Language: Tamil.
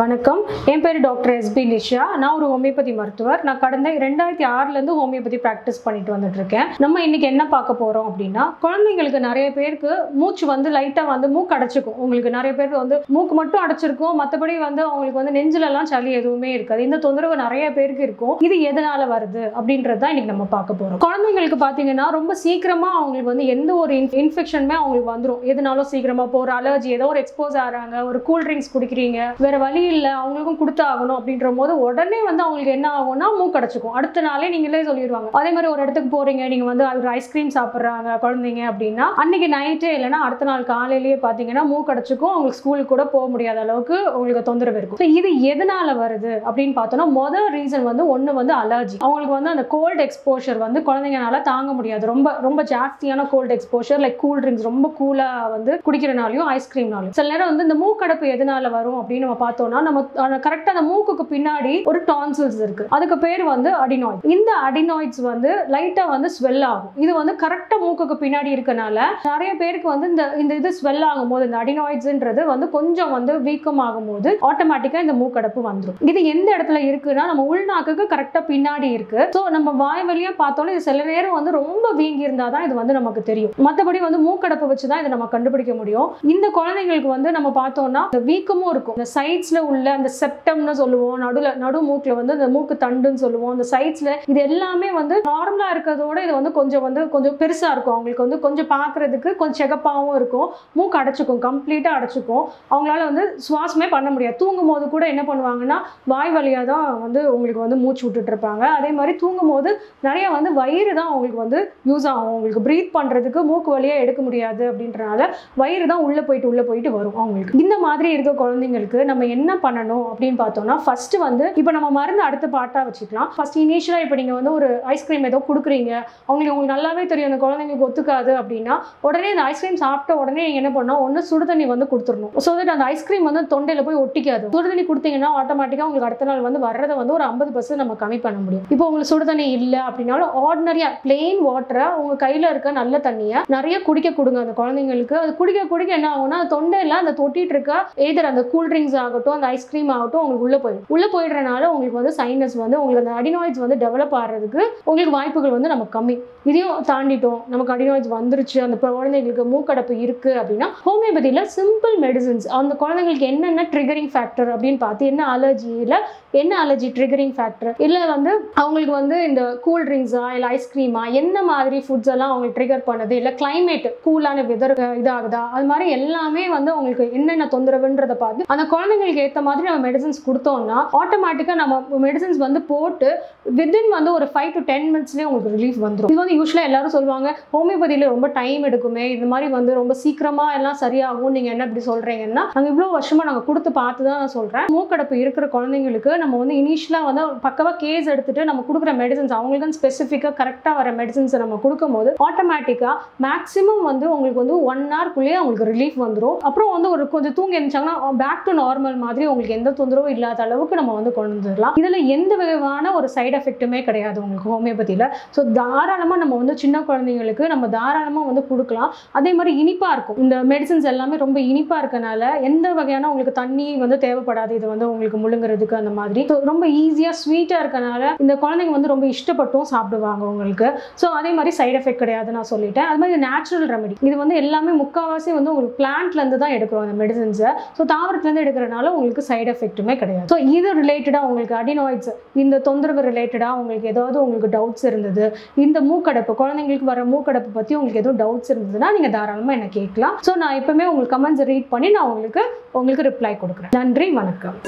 வணக்கம். என் பேர் டாக்டர் எஸ்பி நிஷா. நான் ஒரு ஹோமியோபதி மருத்துவர். நான் கடந்த 2006லேருந்து ஹோமியோபதி ப்ராக்டிஸ் பண்ணிட்டு வந்துட்டு இருக்கேன். நம்ம இன்னைக்கு என்ன பார்க்க போறோம் அப்படின்னா, குழந்தைங்களுக்கு நிறைய பேருக்கு மூச்சு வந்து லைட்டா வந்து மூக்கு அடைச்சிக்கும். உங்களுக்கு நிறைய பேருக்கு வந்து மூக்கு மட்டும் அடைச்சிருக்கும், மற்றபடி வந்து அவங்களுக்கு வந்து நெஞ்சிலெல்லாம் சளி எதுவுமே இருக்காது. இந்த தொந்தரவு நிறைய பேருக்கு இருக்கும். இது எதனால வருது அப்படின்றது தான் இன்னைக்கு நம்ம பார்க்க போறோம். குழந்தைங்களுக்கு பார்த்தீங்கன்னா ரொம்ப சீக்கிரமா அவங்களுக்கு வந்து எந்த ஒரு இன்ஃபெக்ஷனுமே அவங்களுக்கு வந்துடும். எதனாலும் சீக்கிரமா இப்போ ஒரு அலர்ஜி, ஏதோ ஒரு எக்ஸ்போஸ் ஆகிறாங்க, ஒரு கூல் ட்ரிங்க்ஸ் குடிக்கிறீங்க, வேற வழி இல்லை, அவங்களுக்கும் கொடுத்து ஆகணும் அப்படின்ற போது உடனே வந்து அவங்களுக்கு என்ன ஆகும்னா மூக்கு அடைச்சிக்கும். அடுத்த நாளே நீங்களே சொல்லிடுவாங்க. அதே மாதிரி ஒரு இடத்துக்கு போறீங்க, நீங்க வந்து ஒரு ஐஸ்கிரீம் சாப்பிட்றாங்க குழந்தைங்க அப்படின்னா, அன்னைக்கு நைட்டே இல்லைன்னா அடுத்த நாள் காலையிலேயே பார்த்தீங்கன்னா மூக்கு அடைச்சிக்கும். அவங்களுக்கு ஸ்கூலுக்கு கூட போக முடியாத அளவுக்கு உங்களுக்கு தொந்தரவு இருக்கும். இது எதனால வருது அப்படின்னு பார்த்தோம்னா, முதல் ரீசன் வந்து ஒன்று வந்து அலர்ஜி. அவங்களுக்கு வந்து அந்த கோல்டு எக்ஸ்போஷர் வந்து குழந்தைங்கனால தாங்க முடியாது. ரொம்ப ரொம்ப ஜாஸ்தியான cold exposure, like cool drinks ரொம்ப கூலா வந்து குடிக்கிறனாலையும் ஐஸ்கிரீம்னாலையும். சில நேரம் வந்து இந்த மூக்கடைப்பு எதனால வரும் அப்படின்னு நம்ம பார்த்தோம்னா, நம்ம கரெக்டாக அந்த மூக்குக்கு பின்னாடி ஒரு டான்சில்ஸ் இருக்கு. அதுக்கு பேர் வந்து அடினாய்ட். இந்த அடினாய்ட்ஸ் வந்து லைட்டா வந்து ஸ்வெல் ஆகும். இது வந்து கரெக்டாக மூக்குக்கு பின்னாடி இருக்கனால நிறைய பேருக்கு வந்து இந்த இது ஸ்வெல் ஆகும் போது, இந்த அடினாய்ட்ஸ்ன்றது வந்து கொஞ்சம் வந்து வீக்கம் ஆகும் போது ஆட்டோமேட்டிக்கா இந்த மூக்கடைப்பு வந்துடும். இது எந்த இடத்துல இருக்குன்னா, நம்ம உள்நாக்குக்கு கரெக்டா பின்னாடி இருக்கு. ஸோ நம்ம வாய் வழியா பார்த்தோம்னா இது சில நேரம் வந்து ரொம்ப வீங்கி இருந்தாதான் இது வந்து நமக்கு தெரியும். மற்றபடி வந்து மூக்கடைப்பு வச்சுதான் இதை நம்ம கண்டுபிடிக்க முடியும். இந்த குழந்தைங்களுக்கு வந்து நம்ம பார்த்தோம்னா இந்த வீக்கமும் இருக்கும். இந்த சைட்ஸ்ல உள்ள அந்த செப்டம்னு சொல்லுவோம், நடு மூக்குல வந்து அந்த மூக்கு தண்டுன்னு சொல்லுவோம். அந்த சைட்ஸ்ல இது எல்லாமே வந்து நார்மலா இருக்கிறதோட இது வந்து கொஞ்சம் பெருசா இருக்கும். அவங்களுக்கு வந்து கொஞ்சம் பார்க்கறதுக்கு கொஞ்சம் செகப்பாகவும் இருக்கும். மூக்கு அடைச்சிக்கும், கம்ப்ளீட்டா அடைச்சிக்கும். அவங்களால வந்து சுவாசமே பண்ண முடியாது. தூங்கும் போது கூட என்ன பண்ணுவாங்கன்னா வாய் வழியா தான் வந்து உங்களுக்கு வந்து மூச்சு விட்டுட்டு இருப்பாங்க. அதே மாதிரி தூங்கும் போது நிறைய வந்து வயிறு தான் அவங்களுக்கு வந்து யூஸ் ஆகும். அவங்களுக்கு ப்ரீத் பண்றதுக்கு மூக்கு வழியா எடுக்க முடியாது அப்படின்றனால வயிறு தான் உள்ள போயிட்டு வரும் அவங்களுக்கு. இந்த மாதிரி இருக்க குழந்தைங்களுக்கு நம்ம என்ன பண்ணணும் அப்படின்னு பார்த்தோம்னா, ஃபர்ஸ்ட் வந்து இப்போ நம்ம மருந்து அடுத்த பாட்டா வச்சுக்கலாம். ஃபர்ஸ்ட் இனிஷியலா இப்போ நீங்க வந்து ஒரு ஐஸ்கிரீம் ஏதோ கொடுக்குறீங்க, உங்களுக்கு நல்லாவே தெரியும் அந்த குழந்தைங்களுக்கு ஒத்துக்காது அப்படின்னா, உடனே அந்த ஐஸ்கிரீம் சாப்பிட்ட உடனே நீங்க என்ன பண்ணணும், ஒன்று சுடுதண்ணி வந்து கொடுத்துடணும். ஸோ தட் அந்த ஐஸ்கிரீம் வந்து தொண்டையில போய் ஒட்டிக்காது. சுடுதண்ணி கொடுத்தீங்கன்னா ஆட்டோமேட்டிக்கா உங்களுக்கு அடுத்த நாள் வந்து வர்றதை வந்து ஒரு 50% நம்ம கம்மி பண்ண முடியும். இப்போ உங்களுக்கு சுடுதண்ணி இல்லை அப்படின்னாலும் ஆர்டினரியா பிளெயின் வாட்டரை உங்க கையில இருக்க நல்ல தண்ணியை நிறைய குடிக்க கொடுங்க அந்த குழந்தைங்களுக்கு. அது குடிக்க என்ன ஆகும்னா, தொண்டையில அந்த தொட்டிட்டு இருக்க எதர் அந்த கூல் ட்ரிங்க்ஸ் ஆகட்டும், அந்த ஐஸ்கிரீம் ஆகட்டும் உங்களுக்கு உள்ள போயிடுறனால உங்களுக்கு வந்து சைனஸ் வந்து உங்களுக்கு அந்த அடினாய்ட்ஸ் வந்து டெவலப் ஆகிறதுக்கு உங்களுக்கு வாய்ப்புகள் வந்து நமக்கு கம்மி. இதையும் தாண்டிட்டோம், நமக்கு அடினாய்ட்ஸ் வந்துருச்சு, அந்த குழந்தைங்களுக்கு மூக்கடைப்பு இருக்கு அப்படின்னா, ஹோமியோபதியில சிம்பிள் மெடிசின்ஸ் அந்த குழந்தைங்களுக்கு என்னென்ன ட்ரிகரிங் ஃபேக்டர் அப்படின்னு பார்த்து, என்ன அலர்ஜி ட்ரிகரிங் ஃபேக்டர், இல்லை வந்து அவங்களுக்கு வந்து இந்த கூல் ட்ரிங்க்ஸா இல்லை ஐஸ்கிரீமா, என்ன மாதிரி ஃபுட்ஸ் எல்லாம் அவங்களுக்கு ட்ரிகர் பண்ணுது, இல்லை கிளைமேட் கூலான வெதர் இதாகுதா, அது மாதிரி எல்லாமே வந்து அவங்களுக்கு என்னென்ன தொந்தரவுன்றதை பார்த்து அந்த குழந்தைங்களுக்கு ஏற்ற மாதிரி நம்ம மெடிசன்ஸ் கொடுத்தோம்னா ஆட்டோமேட்டிக்காக நம்ம மெடிசன்ஸ் வந்து போட்டு வித்தின் வந்து ஒரு 5 to 10 minutesலேயே உங்களுக்கு ரிலீஃப் வந்துடும். இது வந்து யூஸ்வலாக எல்லாரும் சொல்லுவாங்க ஹோமியோபதியில் ரொம்ப டைம் எடுக்குமே, இந்த மாதிரி வந்து ரொம்ப சீக்கிரமாக எல்லாம் சரியாகும், நீங்கள் என்ன இப்படி சொல்கிறீங்கன்னா, நாங்கள் இவ்வளோ வருஷமாக நாங்கள் கொடுத்து பார்த்து தான் நான் சொல்கிறேன். மூக்கடைப்பு இருக்கிற குழந்தைங்களுக்கு நம்ம வந்து இனிஷியலாக வந்து பக்கவாக கேஸ் எடுத்துட்டு நம்ம கொடுக்குற மெடிசன்ஸ் அவங்களுக்கு ஸ்பெசிஃபிக்காக கரெக்டாக வர மெடிசன்ஸை நம்ம கொடுக்கும் போது ஆட்டோமேட்டிக்காக மேக்ஸிமம் வந்து உங்களுக்கு வந்து 1 hourக்குள்ளேயே அவங்களுக்கு ரிலீஃப் வந்துடும். அப்புறம் வந்து ஒரு கொஞ்சம் தூங்கி எழுந்தாங்கன்னா பேக் டு நார்மல் மாதிரி உங்களுக்கு எந்த தொந்தரவும் இல்லாத அளவுக்கு நம்ம வந்து கொண்டு வந்துடலாம். இதில் எந்த விதமான ஒரு சைடு எஃபெக்ட்டுமே கிடையாது உங்களுக்கு ஹோமியோபதியில். ஸோ தாராளமாக நம்ம வந்து சின்ன குழந்தைங்களுக்கு நம்ம தாராளமாக வந்து கொடுக்கலாம். அதே மாதிரி இனிப்பாக இருக்கும். இந்த மெடிசன்ஸ் எல்லாமே ரொம்ப இனிப்பாக இருக்கனால எந்த வகையான உங்களுக்கு தண்ணி வந்து தேவைப்படாது. இது வந்து உங்களுக்கு முழுங்குறதுக்கு அந்த மாதிரி ரொம்ப ஈஸியாக ஸ்வீட்டாக இருக்கனால இந்த குழந்தைங்க வந்து ரொம்ப இஷ்டப்பட்டும் சாப்பிடுவாங்க உங்களுக்கு. ஸோ அதே மாதிரி சைடு எஃபெக்ட் கிடையாது நான் சொல்லிட்டேன். அது மாதிரி நேச்சுரல் ரெமெடி, இது வந்து எல்லாமே முக்கால்வாசி வந்து உங்களுக்கு பிளான்ட்லேருந்து தான் எடுக்கிறோம் அந்த மெடிசன்ஸை. ஸோ தாவரத்துலேருந்து எடுக்கிறனால உங்களுக்கு சைடு எஃபெக்ட்டுமே கிடையாது. ஸோ இது ரிலேட்டடாக உங்களுக்கு அடினாய்ட்ஸ் இந்த தொந்தரவு ரிலேட்டடாக உங்களுக்கு ஏதாவது உங்களுக்கு டவுட்ஸ் இருந்தது, இந்த மூக்கடைப்பு குழந்தைங்களுக்கு வர மூக்கடைப்பு பற்றி உங்களுக்கு எதுவும் டவுட்ஸ் இருந்ததுன்னா நீங்கள் தாராளமாக என்ன கேட்கலாம். ஸோ நான் எப்பவுமே உங்களுக்கு கமெண்ட்ஸ் ரீட் பண்ணி நான் உங்களுக்கு ரிப்ளை கொடுக்குறேன். நன்றி, வணக்கம்.